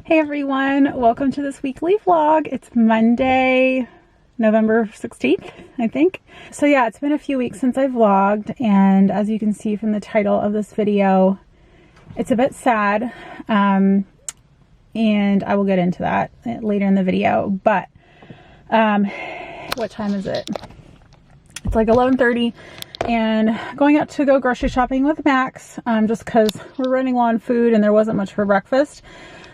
Hey everyone, welcome to this weekly vlog. It's Monday, November 16th, I think. So yeah, it's been a few weeks since I vlogged, and as you can see from the title of this video, it's a bit sad, and I will get into that later in the video. But what time is it? It's like 11:30, and going out to go grocery shopping with Max, just because we're running low on food and there wasn't much for breakfast.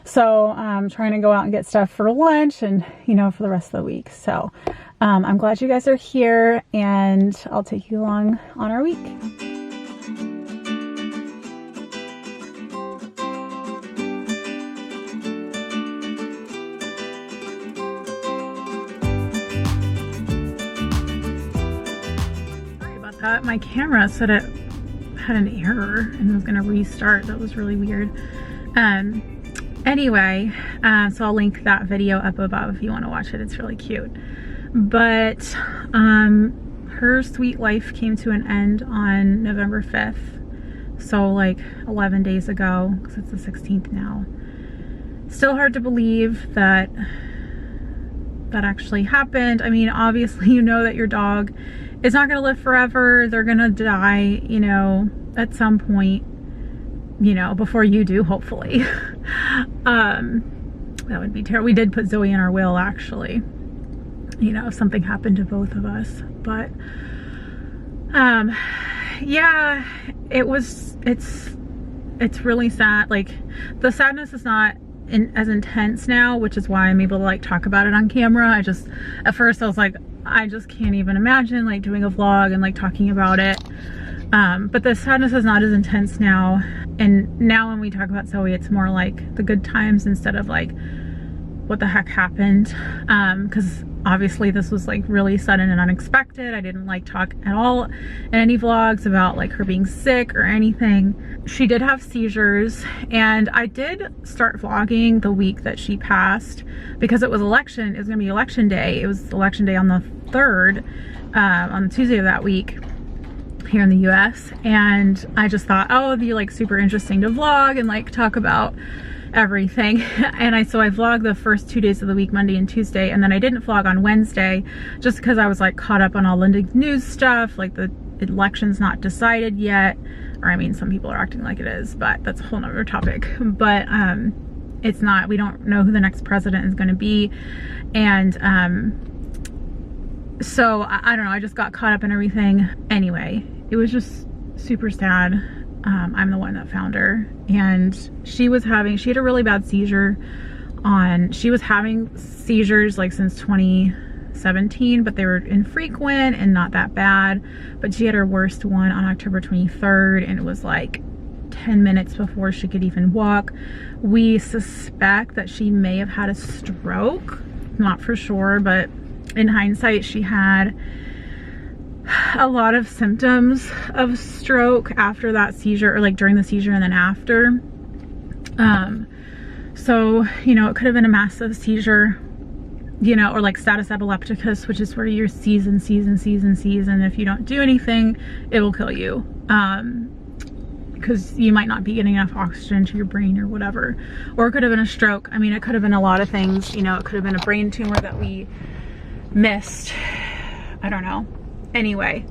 So I'm trying to go out and get stuff for lunch and, you know, for the rest of the week. So I'm glad you guys are here, and I'll take you along on our week. Sorry about that. My camera said it had an error and was going to restart. That was really weird. Anyway, so I'll link that video up above if you want to watch it. It's really cute. But her sweet life came to an end on November 5th. So like 11 days ago, because it's the 16th now. Still hard to believe that that actually happened. I mean, obviously you know that your dog is not going to live forever. They're going to die, you know, at some point. You know, before you do, hopefully. That would be terrible. We did put Zoey in our will, actually. You know, if something happened to both of us. But, yeah, it's really sad. Like, the sadness is not as intense now, which is why I'm able to, like, talk about it on camera. At first I was like, I just can't even imagine, like, doing a vlog and, like, talking about it. But the sadness is not as intense now. And now when we talk about Zoey, it's more like the good times instead of like what the heck happened. Because obviously this was like really sudden and unexpected. I didn't like talk at all in any vlogs about like her being sick or anything. She did have seizures, and I did start vlogging the week that she passed because it was gonna be election day. It was election day on the 3rd, on Tuesday of that week here in the US, and I just thought, oh, it'd be like super interesting to vlog and like talk about everything. And so I vlogged the first 2 days of the week, Monday and Tuesday, and then I didn't vlog on Wednesday just because I was like caught up on all the news stuff, like the election's not decided yet, or I mean, some people are acting like it is, but that's a whole nother topic. But it's not. We don't know who the next president is going to be, and so I don't know, I just got caught up in everything. Anyway, it was just super sad. I'm the one that found her, and she had a really bad seizure she was having seizures like since 2017, but they were infrequent and not that bad. But she had her worst one on October 23rd, and it was like 10 minutes before she could even walk. We suspect that she may have had a stroke, not for sure, but in hindsight, she had a lot of symptoms of stroke after that seizure, or like during the seizure and then after. So, you know, it could have been a massive seizure, you know, or like status epilepticus, which is where you're seize and if you don't do anything, it will kill you. Because you might not be getting enough oxygen to your brain or whatever. Or it could have been a stroke. I mean, it could have been a lot of things. You know, it could have been a brain tumor that we missed. I don't know. Anyway,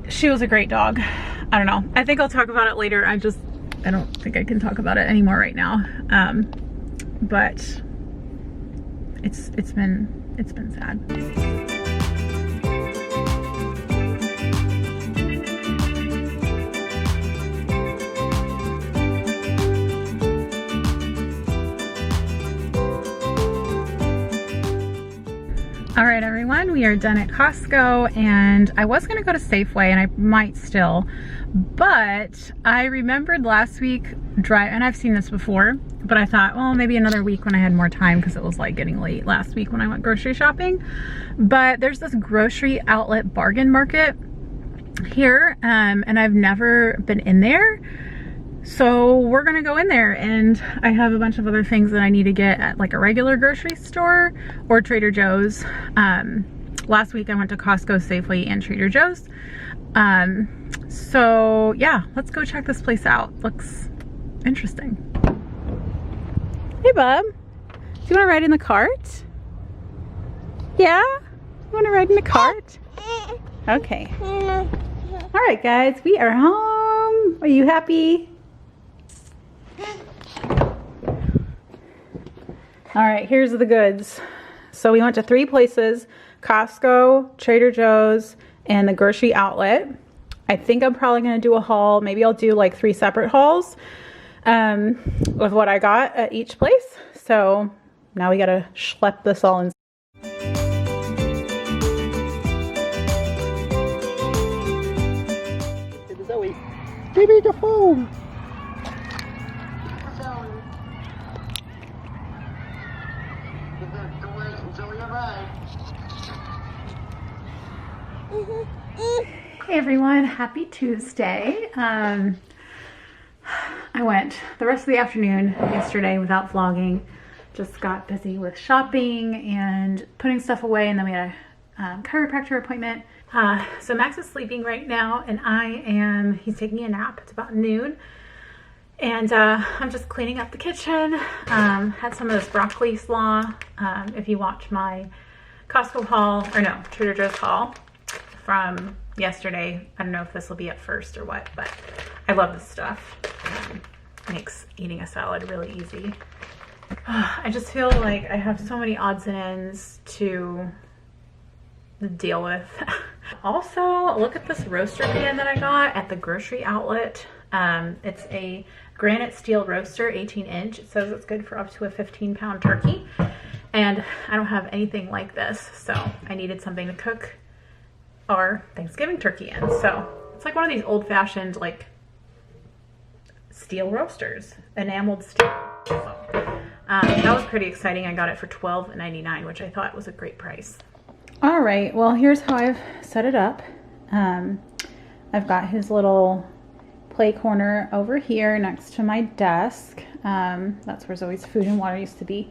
she was a great dog. I don't know. I think I'll talk about it later. I don't think I can talk about it anymore right now. But it's been sad. All right, everyone, we are done at Costco, and I was gonna go to Safeway, and I might still, but I remembered last week and I've seen this before, but I thought, well, maybe another week when I had more time, because it was like getting late last week when I went grocery shopping. But there's this grocery outlet bargain market here, and I've never been in there. So we're gonna go in there, and I have a bunch of other things that I need to get at like a regular grocery store or Trader Joe's. Last week I went to Costco, Safeway, and Trader Joe's. So yeah, let's go check this place out. Looks interesting. Hey, bub. Do you want to ride in the cart? Yeah? You want to ride in the cart? Okay. All right, guys. We are home. Are you happy? All right, here's the goods. So we went to 3 places: Costco, Trader Joe's, and the grocery outlet. I think I'm probably going to do a haul. Maybe I'll do like 3 separate hauls with what I got at each place. So now we got to schlep this all in. Zoey, give me the phone. Hey everyone, happy Tuesday. I went the rest of the afternoon yesterday without vlogging. Just got busy with shopping and putting stuff away, and then we had a chiropractor appointment. So Max is sleeping right now, and he's taking a nap. It's about noon. And I'm just cleaning up the kitchen. Had some of this broccoli slaw. If you watch my Costco haul, or no, Trader Joe's haul from yesterday, I don't know if this will be up first or what, but I love this stuff. Makes eating a salad really easy. I just feel like I have so many odds and ends to deal with. Also, look at this roaster pan that I got at the grocery outlet. It's a granite steel roaster, 18-inch. It says it's good for up to a 15-pound turkey. And I don't have anything like this, so I needed something to cook our Thanksgiving turkey in. So it's like one of these old-fashioned like steel roasters, enameled steel. So, that was pretty exciting. I got it for $12.99, which I thought was a great price. All right, well, here's how I've set it up. I've got his little play corner over here next to my desk. That's where Zoe's food and water used to be.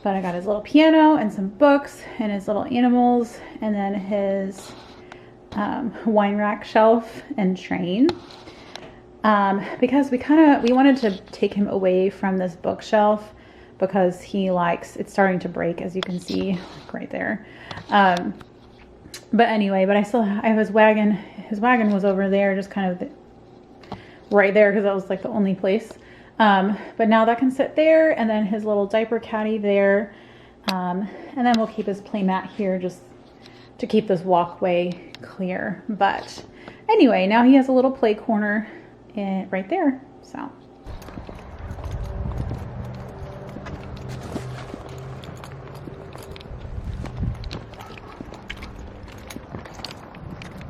But I got his little piano and some books and his little animals, and then his wine rack shelf and train. Because we wanted to take him away from this bookshelf because it's starting to break, as you can see like right there. But anyway, I have his wagon. His wagon was over there, just kind of right there, because that was like the only place. But now that can sit there, and then his little diaper caddy there. And then we'll keep his play mat here just to keep this walkway clear. But anyway, now he has a little play corner right there. So.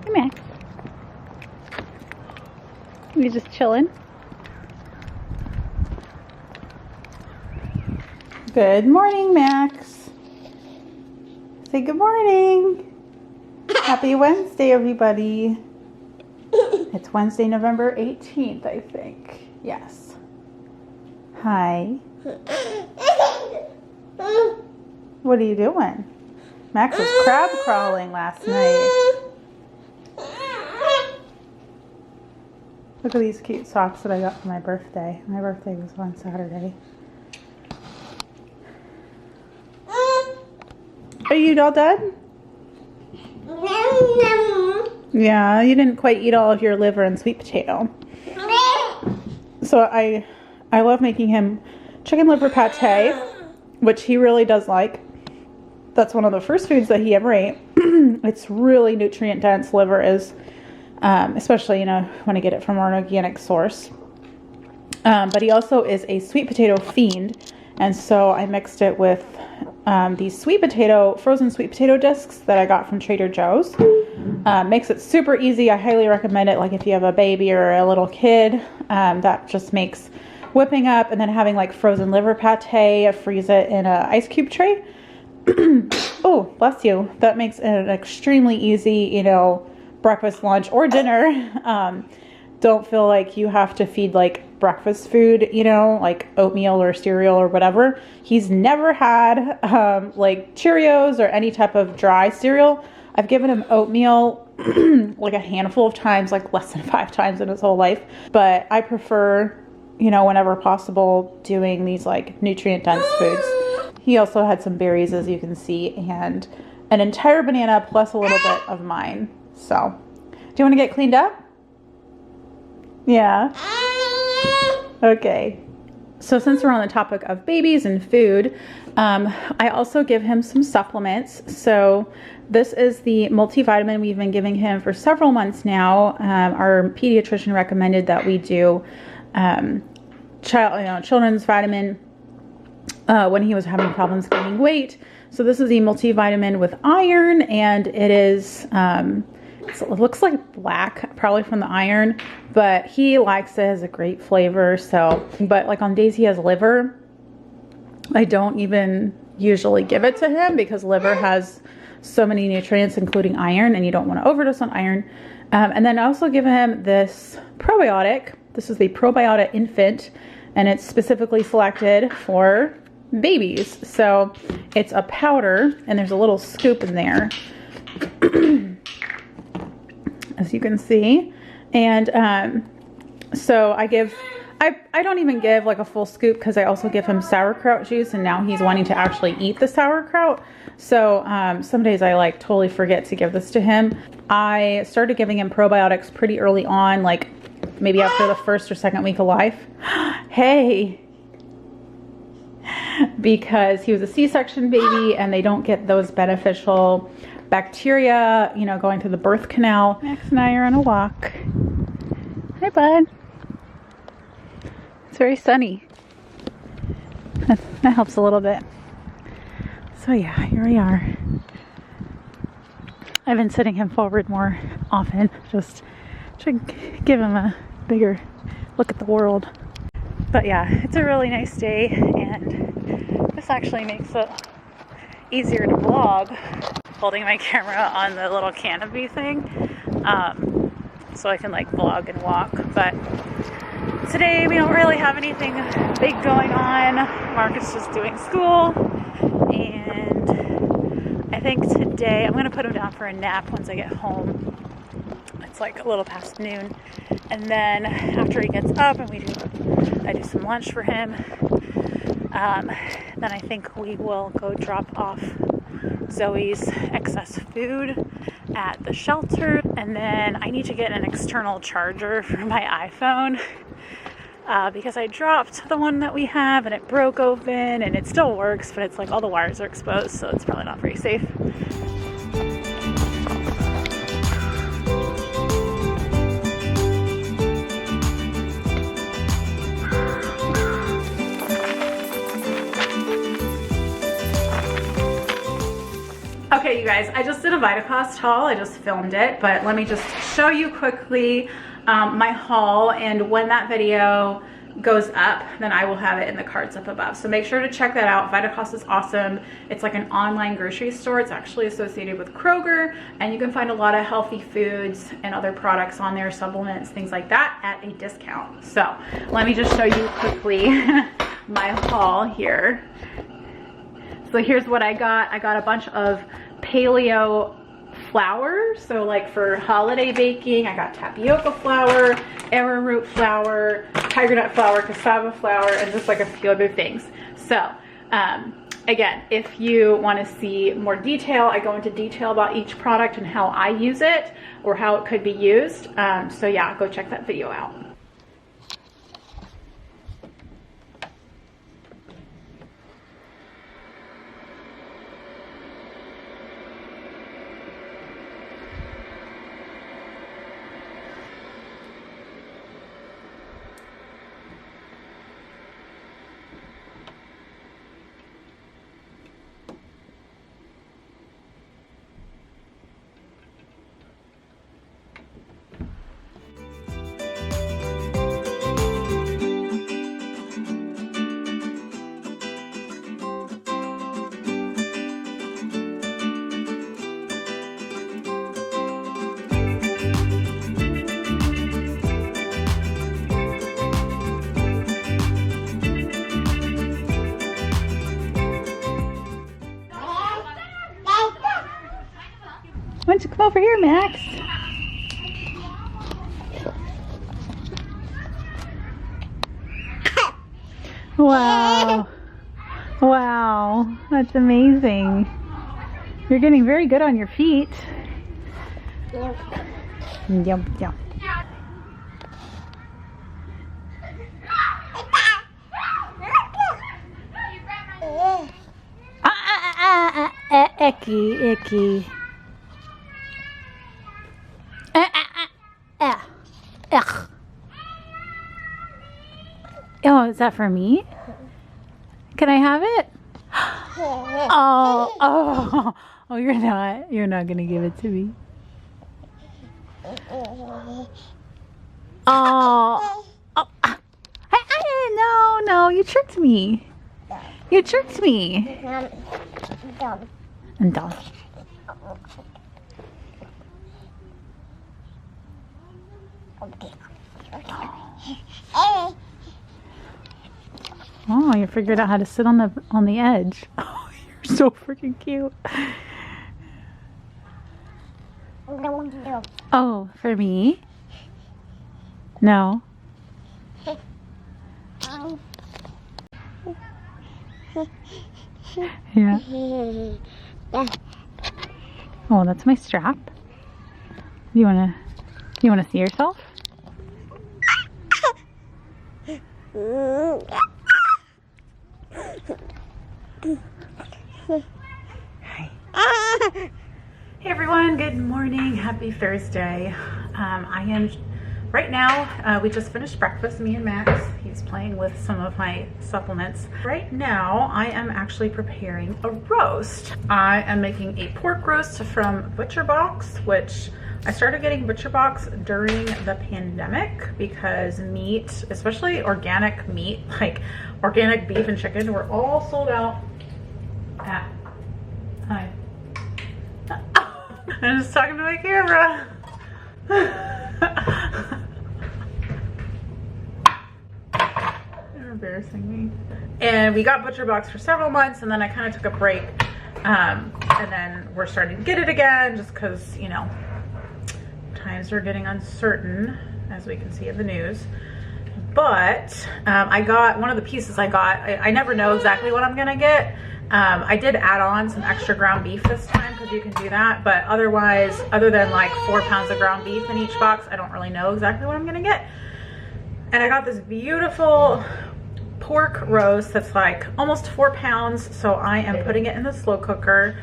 Come here. You just chilling? Good morning, Max. Say good morning. Happy Wednesday, everybody. It's Wednesday, November 18th, I think. Yes. Hi. What are you doing? Max was crab crawling last night. Look at these cute socks that I got for my birthday. My birthday was on Saturday. Are you all done? Yeah, you didn't quite eat all of your liver and sweet potato. So I love making him chicken liver pate, which he really does like. That's one of the first foods that he ever ate. It's really nutrient dense. Liver is, especially, when I get it from an organic source. But he also is a sweet potato fiend. And so I mixed it with these frozen sweet potato discs that I got from Trader Joe's. Makes it super easy. I highly recommend it. Like if you have a baby or a little kid, that just makes whipping up and then having like frozen liver pate, freeze it in an ice cube tray. Oh, bless you. That makes it an extremely easy, breakfast, lunch, or dinner. Don't feel like you have to feed like breakfast food, like oatmeal or cereal or whatever. He's never had like Cheerios or any type of dry cereal. I've given him oatmeal like a handful of times, like less than 5 times in his whole life. But I prefer you know, whenever possible, doing these like nutrient dense foods. He also had some berries, as you can see, and an entire banana plus a little bit of mine. So, do you want to get cleaned up? Yeah. Okay. So since we're on the topic of babies and food, I also give him some supplements. So this is the multivitamin we've been giving him for several months now. Our pediatrician recommended that we do children's vitamin when he was having problems gaining weight. So this is a multivitamin with iron, and it is it looks like black, probably from the iron, but he likes it. It has a great flavor. So, but like on days he has liver, I don't even usually give it to him because liver has so many nutrients, including iron, and you don't want to overdose on iron. And then I also give him this probiotic. This is the Probiotic Infant, and it's specifically selected for babies. So it's a powder, and there's a little scoop in there. As you can see. And so I don't even give like a full scoop because I also give him sauerkraut juice, and now he's wanting to actually eat the sauerkraut. So some days I like totally forget to give this to him. I started giving him probiotics pretty early on, like maybe after the first or second week of life. Hey! Because he was a C-section baby and they don't get those beneficial bacteria, you know, going through the birth canal. Max and I are on a walk. Hi, bud. It's very sunny. That helps a little bit. So yeah, here we are. I've been sitting him forward more often, just to give him a bigger look at the world. But yeah, it's a really nice day, and this actually makes it easier to vlog. Holding my camera on the little canopy thing, so I can like vlog and walk. But today we don't really have anything big going on. Mark is just doing school, and I think today I'm gonna put him down for a nap once I get home. It's like a little past noon, and then after he gets up and I do some lunch for him, then I think we will go drop off Zoey's excess food at the shelter, and then I need to get an external charger for my iPhone because I dropped the one that we have and it broke open, and it still works, but it's like all the wires are exposed, so it's probably not very safe. Okay, you guys, I just did a VitaCost haul. I just filmed it, but let me just show you quickly my haul, and when that video goes up, then I will have it in the cards up above. So make sure to check that out. VitaCost is awesome. It's like an online grocery store. It's actually associated with Kroger, and you can find a lot of healthy foods and other products on there, supplements, things like that, at a discount. So let me just show you quickly my haul here. So here's what I got. I got a bunch of paleo flour, so like for holiday baking. I got tapioca flour, arrowroot flour, tiger nut flour, cassava flour, and just like a few other things. So again, if you want to see more detail, I go into detail about each product and how I use it or how it could be used. So yeah, go check that video out. Why don't you come over here, Max? Wow. Wow. That's amazing. You're getting very good on your feet. Yum, yum. Icky, icky. Ugh. Oh, is that for me? Can I have it? Oh, you're not gonna give it to me. Oh, no, you tricked me. You tricked me. I'm done. Oh, you figured out how to sit on the edge. Oh, you're so freaking cute. Oh, for me? No. Yeah. Oh, that's my strap. You wanna see yourself? Hi. Hey everyone, good morning. Happy Thursday. I am right now, we just finished breakfast, me and Max. He's playing with some of my supplements. Right now, I am actually preparing a roast. I am making a pork roast from Butcher Box, which I started getting Butcher Box during the pandemic because meat, especially organic meat, like organic beef and chicken, were all sold out at, hi. I'm just talking to my camera. They're embarrassing me. And we got Butcher Box for several months, and then I kind of took a break. And then we're starting to get it again just because, you know, times are getting uncertain, as we can see in the news. But I got one of the pieces I got. I never know exactly what I'm gonna get. I did add on some extra ground beef this time because you can do that, but otherwise, other than like 4 pounds of ground beef in each box, I don't really know exactly what I'm gonna get. And I got this beautiful pork roast that's like almost 4 pounds, so I am putting it in the slow cooker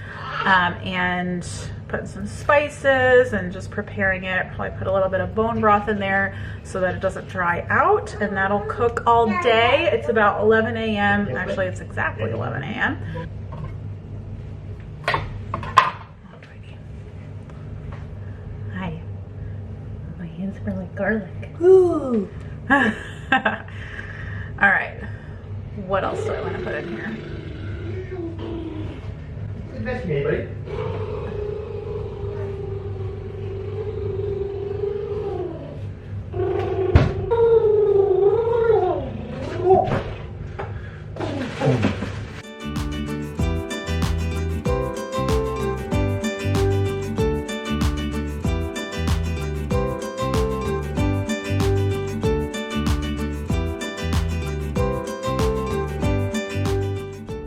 and putting some spices and just preparing it. Probably put a little bit of bone broth in there so that it doesn't dry out, and that'll cook all day. It's about 11 a.m. Actually, it's exactly 11 a.m. Hi. My hands smell like garlic. Ooh. All right. What else do I want to put in here? That's me, buddy.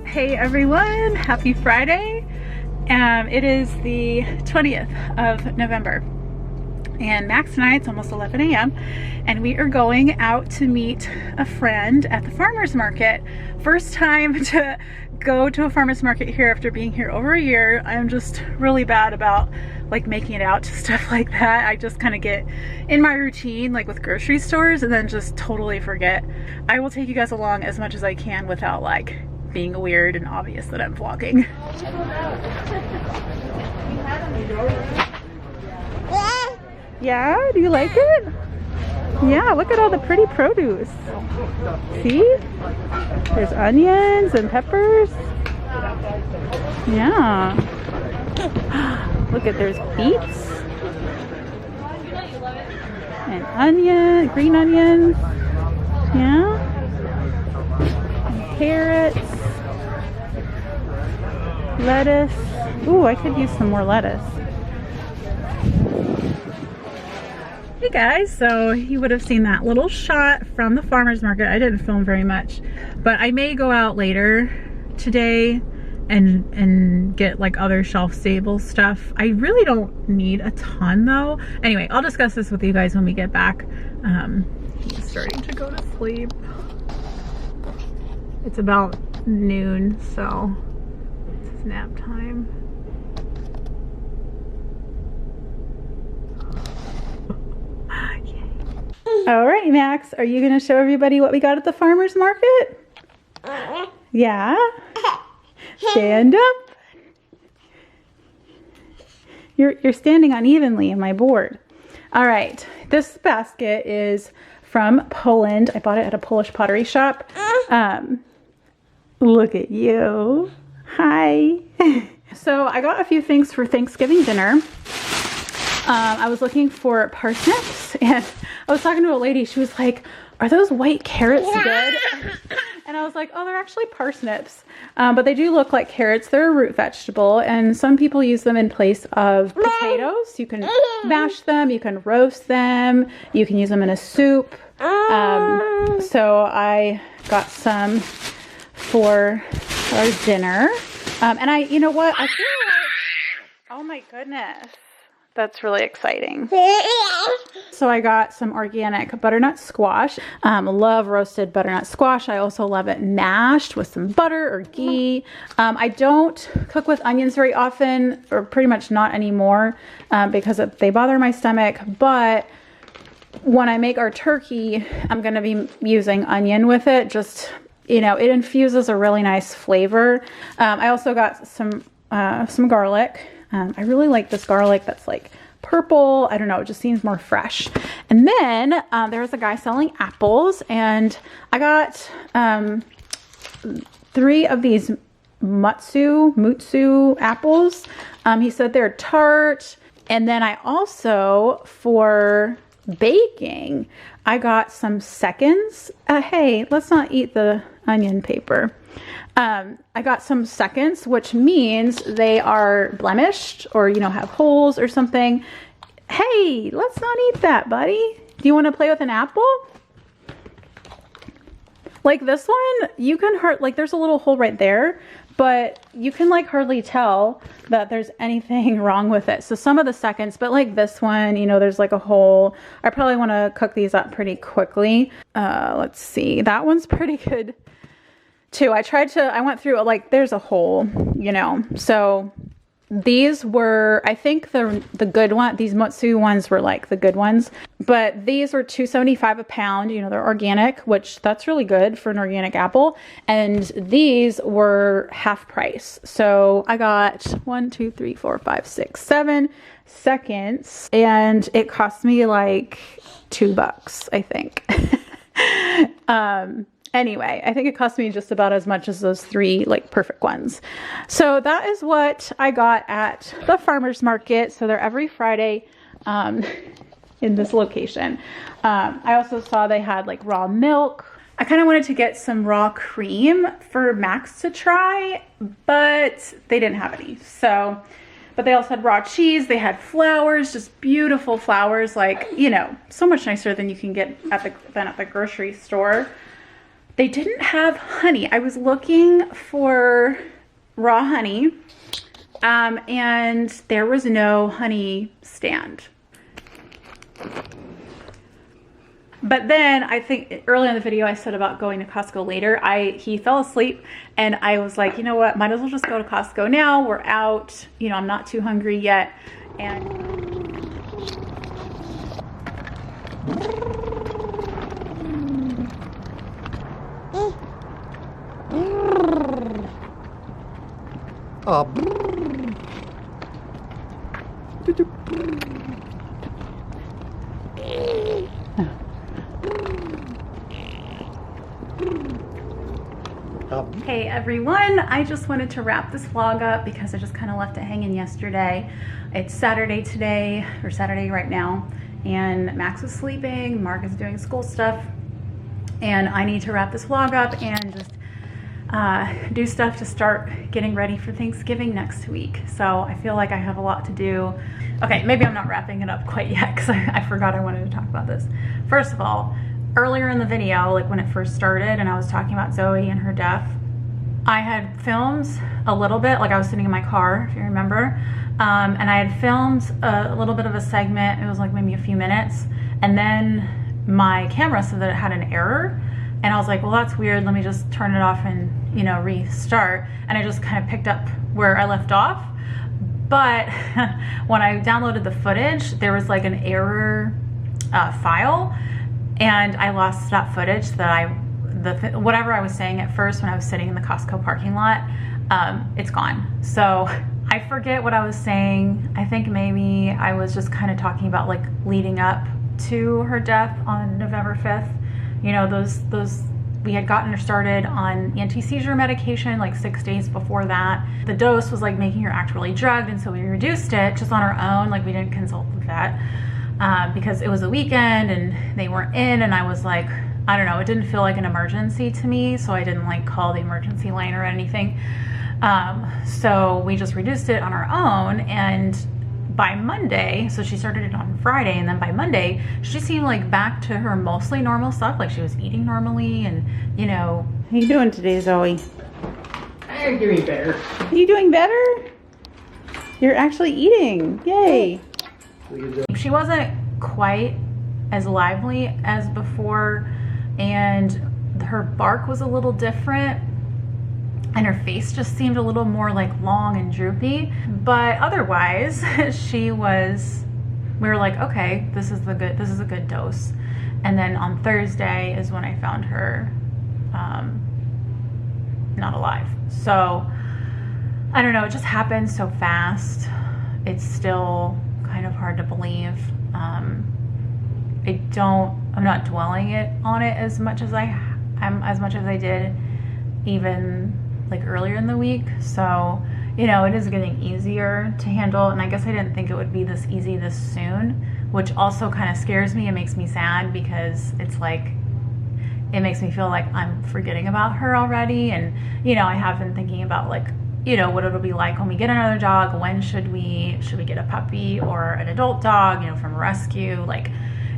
Hey everyone, happy Friday. It is the 20th of November and Max and I, it's almost 11 a.m. and we are going out to meet a friend at the farmer's market. First time to go to a farmer's market here after being here over a year. I'm just really bad about like making it out to stuff like that. I just kind of get in my routine like with grocery stores and then just totally forget. I will take you guys along as much as I can without like being weird and obvious that I'm vlogging. Yeah, do you like it? Yeah, look at all the pretty produce. See? There's onions and peppers. Yeah. Look at, there's beets. And onion, green onions. Yeah. And carrots. Lettuce. Ooh, I could use some more lettuce. Hey guys, so you would have seen that little shot from the farmer's market. I didn't film very much, but I may go out later today and get like other shelf stable stuff. I really don't need a ton though. Anyway, I'll discuss this with you guys when we get back. He's starting to go to sleep. It's about noon, so it's nap time. All right, Max, are you going to show everybody what we got at the farmer's market? Yeah? Stand up. You're standing unevenly in my board. All right, this basket is from Poland. I bought it at a Polish pottery shop. Look at you. Hi. So I got a few things for Thanksgiving dinner. I was looking for parsnips, and I was talking to a lady. She was like, are those white carrots good? And I was like, oh, they're actually parsnips. But they do look like carrots. They're a root vegetable, and some people use them in place of potatoes. You can mash them, you can roast them, you can use them in a soup. So I got some for our dinner. And you know what? I feel like, oh my goodness. That's really exciting. So I got some organic butternut squash. Love roasted butternut squash. I also love it mashed with some butter or ghee. I don't cook with onions very often, or pretty much not anymore, because they bother my stomach. But when I make our turkey, I'm going to be using onion with it. Just, you know, it infuses a really nice flavor. I also got some garlic. I really like this garlic that's like purple. I don't know, it just seems more fresh. And then there's a guy selling apples, and I got 3 of these mutsu apples. He said they're tart. And then I also, for baking, I got some seconds. Hey, let's not eat the onion paper. I got some seconds, which means they are blemished or, you know, have holes or something. Hey, let's not eat that, buddy. Do you want to play with an apple? Like this one, you can like there's a little hole right there, but you can like hardly tell that there's anything wrong with it. So some of the seconds, but like this one, you know, there's like a hole. I probably want to cook these up pretty quickly. Let's see. That one's pretty good too. I went through it, like there's a hole, you know. So these were, I think the good one, these mutsu ones were like the good ones, but these were $2.75 a pound. You know, they're organic, which that's really good for an organic apple. And these were half price. So I got 1, 2, 3, 4, 5, 6, 7 seconds, and it cost me like $2, I think. Anyway, I think it cost me just about as much as those 3 like perfect ones. So that is what I got at the farmer's market. So they're every Friday in this location. I also saw they had like raw milk. I kind of wanted to get some raw cream for Max to try, but they didn't have any. So, but they also had raw cheese. They had flowers, just beautiful flowers, like, you know, so much nicer than you can get at the grocery store. They didn't have honey. I was looking for raw honey, and there was no honey stand. But then I think early in the video I said about going to Costco later. He fell asleep, and I was like, you know what, might as well just go to Costco now. We're out, you know, I'm not too hungry yet. And hey everyone, I just wanted to wrap this vlog up because I just kind of left it hanging yesterday. It's Saturday today, or Saturday right now, and Max is sleeping, Mark is doing school stuff, and I need to wrap this vlog up and just do stuff to start getting ready for Thanksgiving next week. So I feel like I have a lot to do. Okay, maybe I'm not wrapping it up quite yet because I forgot I wanted to talk about this. First of all, earlier in the video, like when it first started and I was talking about Zoey and her death, I had filmed a little bit, like I was sitting in my car, if you remember, and I had filmed a little bit of a segment. It was like maybe a few minutes, and then my camera said that it had an error, and I was like, well, that's weird, let me just turn it off and, you know, restart. And I just kind of picked up where I left off. But when I downloaded the footage, there was like an error file, and I lost that footage that whatever I was saying at first when I was sitting in the Costco parking lot, it's gone. So I forget what I was saying. I think maybe I was just kind of talking about like leading up to her death on November 5th. You know, those we had gotten her started on anti-seizure medication like 6 days before that. The dose was like making her act really drugged, and so we reduced it just on our own. Like we didn't consult with that because it was a weekend and they weren't in, and I was like, I don't know, it didn't feel like an emergency to me, so I didn't like call the emergency line or anything. So we just reduced it on our own, and by Monday, so she started it on Friday, and then by Monday, she seemed like back to her mostly normal stuff, like she was eating normally, and you know. How you doing today, Zoey? I'm doing better. Are you doing better? You're actually eating, yay. She wasn't quite as lively as before, and her bark was a little different, and her face just seemed a little more like long and droopy. But otherwise, we were like, okay, this is a good dose. And then on Thursday is when I found her not alive. So I don't know, it just happened so fast. It's still kind of hard to believe. I'm not dwelling on it as much as I did even like earlier in the week. So, you know, it is getting easier to handle, and I guess I didn't think it would be this easy this soon, which also kind of scares me and makes me sad, because it's like, it makes me feel like I'm forgetting about her already. And, you know, I have been thinking about like, you know, what it'll be like when we get another dog. When should we get a puppy or an adult dog, you know, from a rescue, like,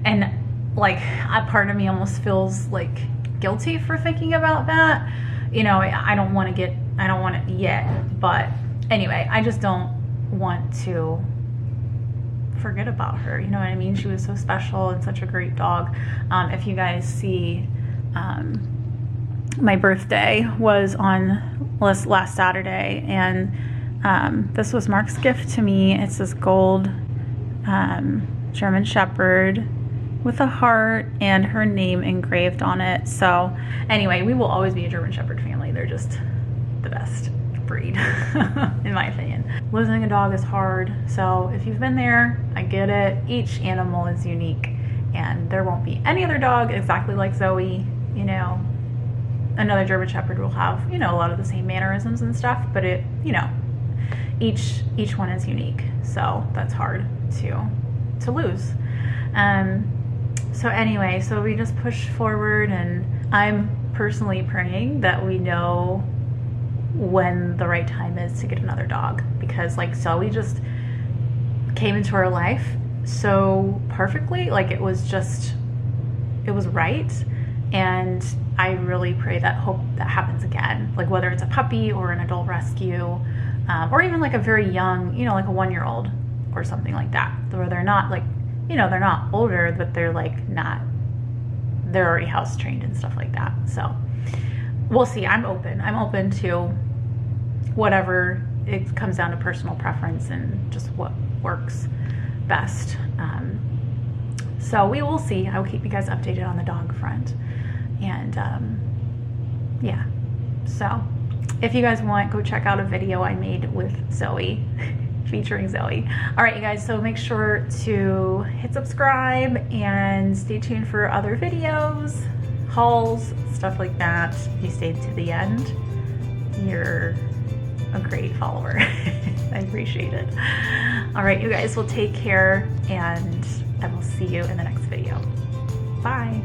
and like a part of me almost feels like guilty for thinking about that. You know, I don't want it yet, but anyway, I just don't want to forget about her, you know what I mean? She was so special and such a great dog. If you guys see, my birthday was on last Saturday, and this was Mark's gift to me. It's this gold German Shepherd with a heart and her name engraved on it. So anyway, we will always be a German Shepherd family. They're just the best breed in my opinion. Losing a dog is hard, so if you've been there, I get it. Each animal is unique, and there won't be any other dog exactly like Zoey. You know, another German Shepherd will have, you know, a lot of the same mannerisms and stuff, but it, you know, each one is unique, so that's hard to lose. So anyway, so we just push forward, and I'm personally praying that we know when the right time is to get another dog, because like Zoey just came into our life so perfectly. Like it was right, and I really pray that hope that happens again, like whether it's a puppy or an adult rescue, or even like a very young, you know, like a 1-year-old or something like that, where they're not like, you know, they're not older, but they're like not, they're already house trained and stuff like that. So we'll see. I'm open to whatever. It comes down to personal preference and just what works best. So we will see. I will keep you guys updated on the dog front. And yeah, so if you guys want, go check out a video I made with Zoey featuring Zoey. All right, you guys, so make sure to hit subscribe and stay tuned for other videos, hauls, stuff like that. If you stayed to the end, you're a great follower. I appreciate it. All right, you guys will take care, and I will see you in the next video. Bye.